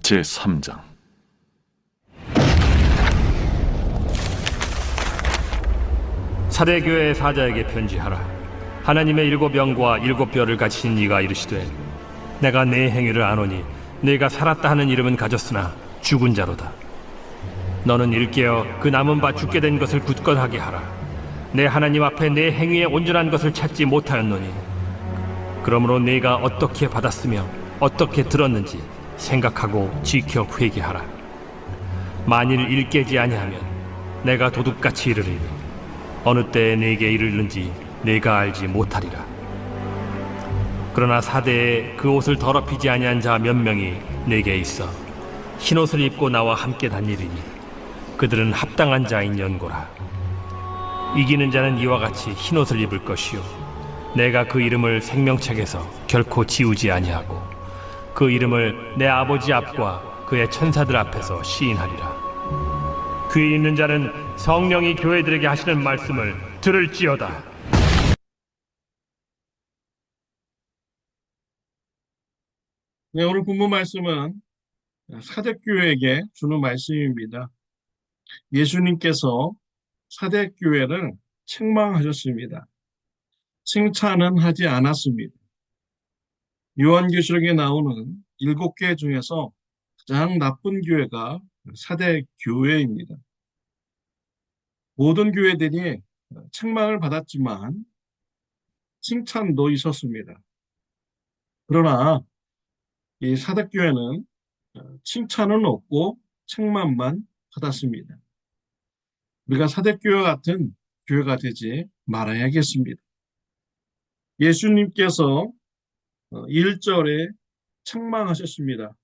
제3장. 사대교회 사자에게 편지하라. 하나님의 7영과 7뼈를 가진 이가 이르시되, 내가 내 행위를 아노니 네가 살았다 하는 이름은 가졌으나 죽은 자로다. 너는 일깨어 그 남은 바 죽게 된 것을 굳건하게 하라. 내 하나님 앞에 내 행위의 온전한 것을 찾지 못하였노니, 그러므로 네가 어떻게 받았으며 어떻게 들었는지 생각하고 지켜 회개하라. 만일 일깨지 아니하면 내가 도둑같이 이르리니 어느 때에 네게 이르는지 네가 알지 못하리라. 그러나 사대에 그 옷을 더럽히지 아니한 자 몇 명이 네게 있어 흰옷을 입고 나와 함께 다니리니 그들은 합당한 자인 연고라. 이기는 자는 이와 같이 흰옷을 입을 것이요, 내가 그 이름을 생명책에서 결코 지우지 아니하고 그 이름을 내 아버지 앞과 그의 천사들 앞에서 시인하리라. 귀 있는 자는 성령이 교회들에게 하시는 말씀을 들을지어다. 네, 오늘 본문 말씀은 사대교회에게 주는 말씀입니다. 예수님께서 사대교회를 책망하셨습니다. 칭찬은 하지 않았습니다. 요한계시록에 나오는 7개 중에서 가장 나쁜 교회가 사대교회입니다. 모든 교회들이 책망을 받았지만 칭찬도 있었습니다. 그러나 이 사대교회는 칭찬은 없고 책망만 받았습니다. 우리가 사대교회 같은 교회가 되지 말아야겠습니다. 예수님께서 1절에 책망하셨습니다.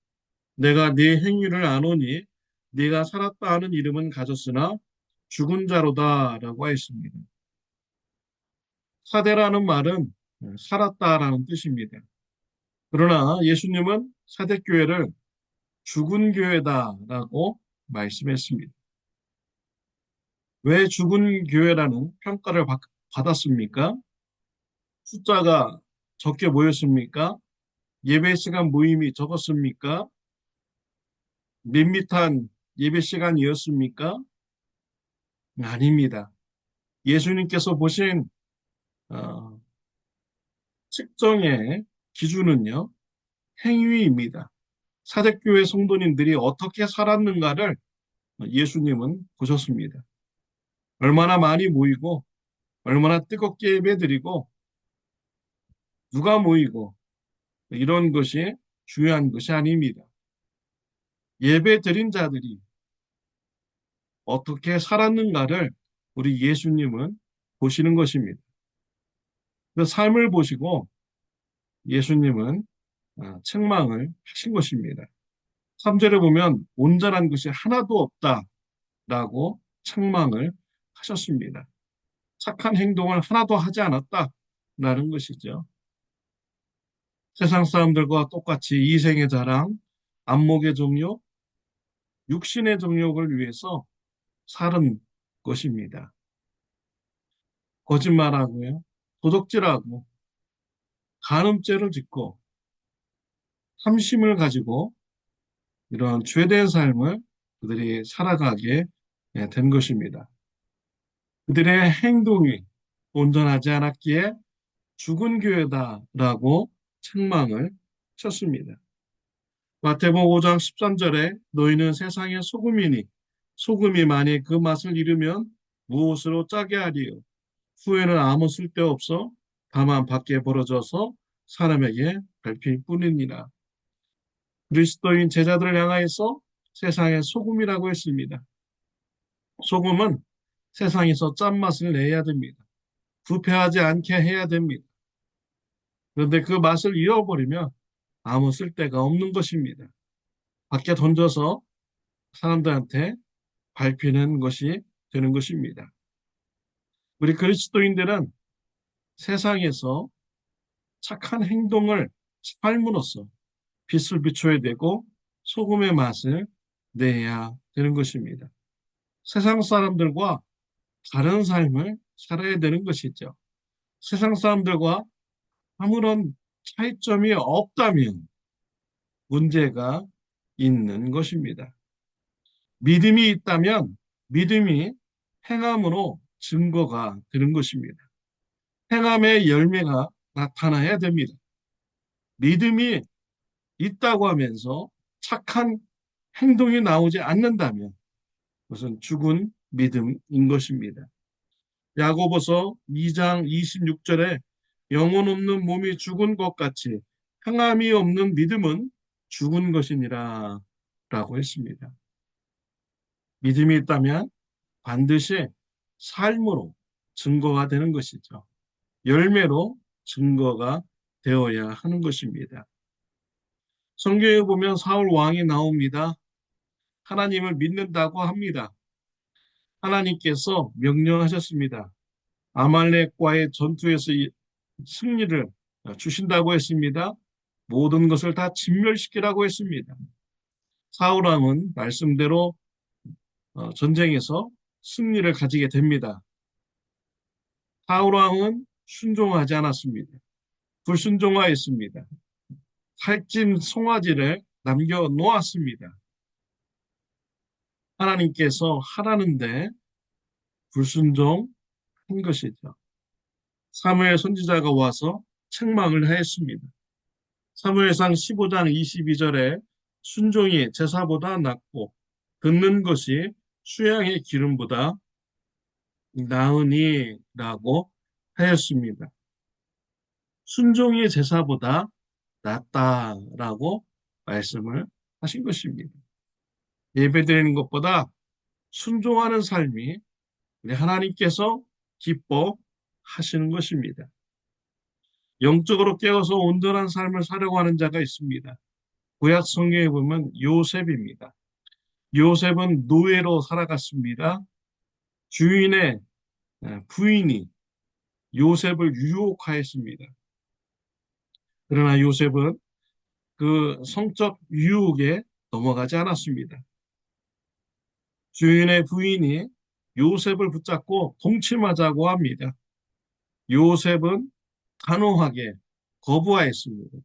내가 네 행위를 아노니 네가 살았다 하는 이름은 가졌으나 죽은 자로다 라고 했습니다. 사대라는 말은 살았다라는 뜻입니다. 그러나 예수님은 사대교회를 죽은 교회다라고 말씀했습니다. 왜 죽은 교회라는 평가를 받았습니까? 숫자가 적게 모였습니까? 예배 시간 모임이 적었습니까? 밋밋한 예배 시간이었습니까? 아닙니다. 예수님께서 보신 측정의 기준은요, 행위입니다. 사대교회 성도님들이 어떻게 살았는가를 예수님은 보셨습니다. 얼마나 많이 모이고 얼마나 뜨겁게 예배드리고 누가 모이고 이런 것이 중요한 것이 아닙니다. 예배드린 자들이 어떻게 살았는가를 우리 예수님은 보시는 것입니다. 그 삶을 보시고 예수님은 책망을 하신 것입니다. 3절에 보면 온전한 것이 하나도 없다라고 책망을 하셨습니다. 착한 행동을 하나도 하지 않았다라는 것이죠. 세상 사람들과 똑같이 이생의 자랑, 안목의 정욕, 육신의 정욕을 위해서 사는 것입니다. 거짓말하고요, 도적질하고, 간음죄를 짓고, 탐심을 가지고 이런 죄된 삶을 그들이 살아가게 된 것입니다. 그들의 행동이 온전하지 않았기에 죽은 교회다라고 책망을 쳤습니다. 마태복음 5장 13절에 너희는 세상의 소금이니 소금이 만일 그 맛을 잃으면 무엇으로 짜게 하리요? 후에는 아무 쓸데없어 다만 밖에 벌어져서 사람에게 밟힐 뿐이니라. 그리스도인 제자들을 향하여서 세상의 소금이라고 했습니다. 소금은 세상에서 짠맛을 내야 됩니다. 부패하지 않게 해야 됩니다. 그런데 그 맛을 잃어버리면 아무 쓸데가 없는 것입니다. 밖에 던져서 사람들한테 밟히는 것이 되는 것입니다. 우리 그리스도인들은 세상에서 착한 행동을 삶으로써 빛을 비춰야 되고 소금의 맛을 내야 되는 것입니다. 세상 사람들과 다른 삶을 살아야 되는 것이죠. 세상 사람들과 아무런 차이점이 없다면 문제가 있는 것입니다. 믿음이 있다면 믿음이 행함으로 증거가 되는 것입니다. 행함의 열매가 나타나야 됩니다. 믿음이 있다고 하면서 착한 행동이 나오지 않는다면 그것은 죽은 믿음인 것입니다. 야고보서 2장 26절에 영혼 없는 몸이 죽은 것 같이 행함이 없는 믿음은 죽은 것이니라 라고 했습니다. 믿음이 있다면 반드시 삶으로 증거가 되는 것이죠. 열매로 증거가 되어야 하는 것입니다. 성경에 보면 사울 왕이 나옵니다. 하나님을 믿는다고 합니다. 하나님께서 명령하셨습니다. 아말렉과의 전투에서 승리를 주신다고 했습니다. 모든 것을 다 진멸시키라고 했습니다. 사울 왕은 말씀대로 전쟁에서 승리를 가지게 됩니다. 사울 왕은 순종하지 않았습니다. 불순종하였습니다. 살찐 송아지를 남겨놓았습니다. 하나님께서 하라는데 불순종한 것이죠. 사무엘 선지자가 와서 책망을 하였습니다. 사무엘상 15장 22절에 순종이 제사보다 낫고 듣는 것이 수양의 기름보다 나으니라고 하였습니다. 순종이 제사보다 낫다라고 말씀을 하신 것입니다. 예배드리는 것보다 순종하는 삶이 우리 하나님께서 기뻐하시는 것입니다. 영적으로 깨어서 온전한 삶을 사려고 하는 자가 있습니다. 구약 성경에 보면 요셉입니다. 요셉은 노예로 살아갔습니다. 주인의 부인이 요셉을 유혹하였습니다. 그러나 요셉은 그 성적 유혹에 넘어가지 않았습니다. 주인의 부인이 요셉을 붙잡고 동침하자고 합니다. 요셉은 단호하게 거부하였습니다.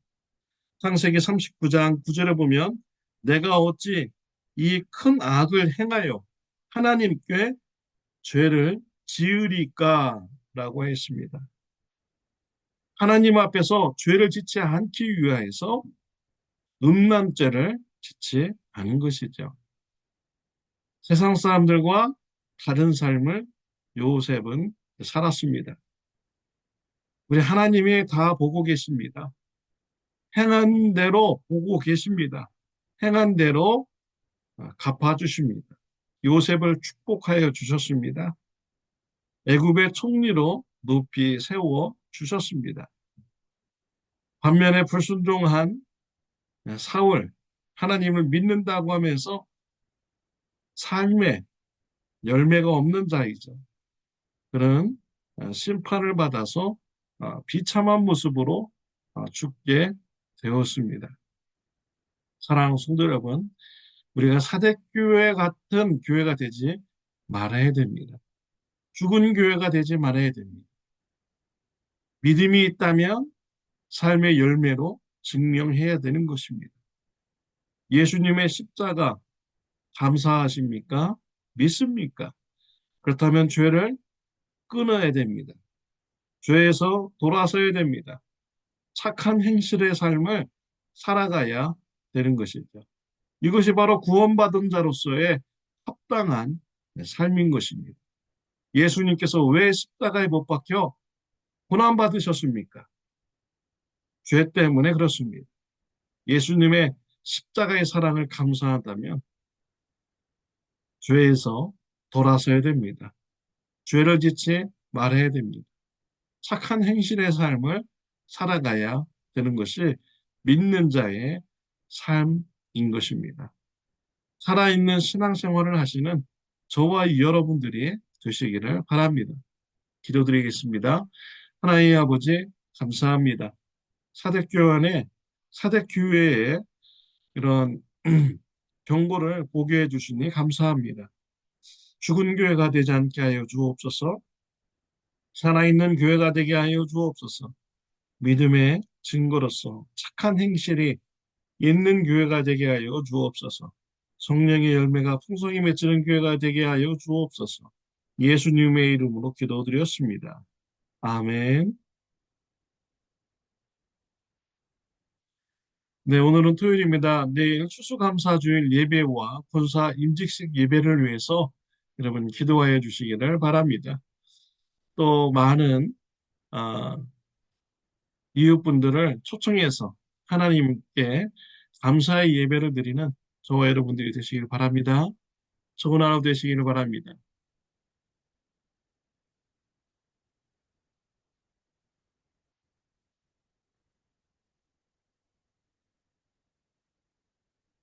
창세기 39장 9절에 보면 내가 어찌 이 큰 악을 행하여 하나님께 죄를 지으리까 라고 했습니다. 하나님 앞에서 죄를 짓지 않기 위하여서 음란죄를 짓지 않은 것이죠. 세상 사람들과 다른 삶을 요셉은 살았습니다. 우리 하나님이 다 보고 계십니다. 행한 대로 보고 계십니다. 행한 대로 갚아주십니다. 요셉을 축복하여 주셨습니다. 애굽의 총리로 높이 세워 주셨습니다. 반면에 불순종한 사울, 하나님을 믿는다고 하면서 삶에 열매가 없는 자이죠. 그런 심판을 받아서 비참한 모습으로 죽게 되었습니다. 사랑하는 성도 여러분, 우리가 사대교회 같은 교회가 되지 말아야 됩니다. 죽은 교회가 되지 말아야 됩니다. 믿음이 있다면 삶의 열매로 증명해야 되는 것입니다. 예수님의 십자가 감사하십니까? 믿습니까? 그렇다면 죄를 끊어야 됩니다. 죄에서 돌아서야 됩니다. 착한 행실의 삶을 살아가야 되는 것이죠. 이것이 바로 구원받은 자로서의 합당한 삶인 것입니다. 예수님께서 왜 십자가에 못 박혀 고난받으셨습니까? 죄 때문에 그렇습니다. 예수님의 십자가의 사랑을 감사한다면 죄에서 돌아서야 됩니다. 죄를 짓지 말아야 됩니다. 착한 행실의 삶을 살아가야 되는 것이 믿는 자의 삶인 것입니다. 살아있는 신앙생활을 하시는 저와 여러분들이 되시기를 바랍니다. 기도드리겠습니다. 하나님 아버지 감사합니다. 사대교회의 이런 경고를 보게 해주시니 감사합니다. 죽은 교회가 되지 않게 하여 주옵소서. 살아있는 교회가 되게 하여 주옵소서. 믿음의 증거로서 착한 행실이 있는 교회가 되게 하여 주옵소서. 성령의 열매가 풍성히 맺히는 교회가 되게 하여 주옵소서. 예수님의 이름으로 기도드렸습니다. 아멘. 네, 오늘은 토요일입니다. 내일 추수감사주일 예배와 본사 임직식 예배를 위해서 여러분 기도하여 주시기를 바랍니다. 또 많은 아, 이웃분들을 초청해서 하나님께 감사의 예배를 드리는 저와 여러분들이 되시길 바랍니다. 좋은 하루 되시기를 바랍니다.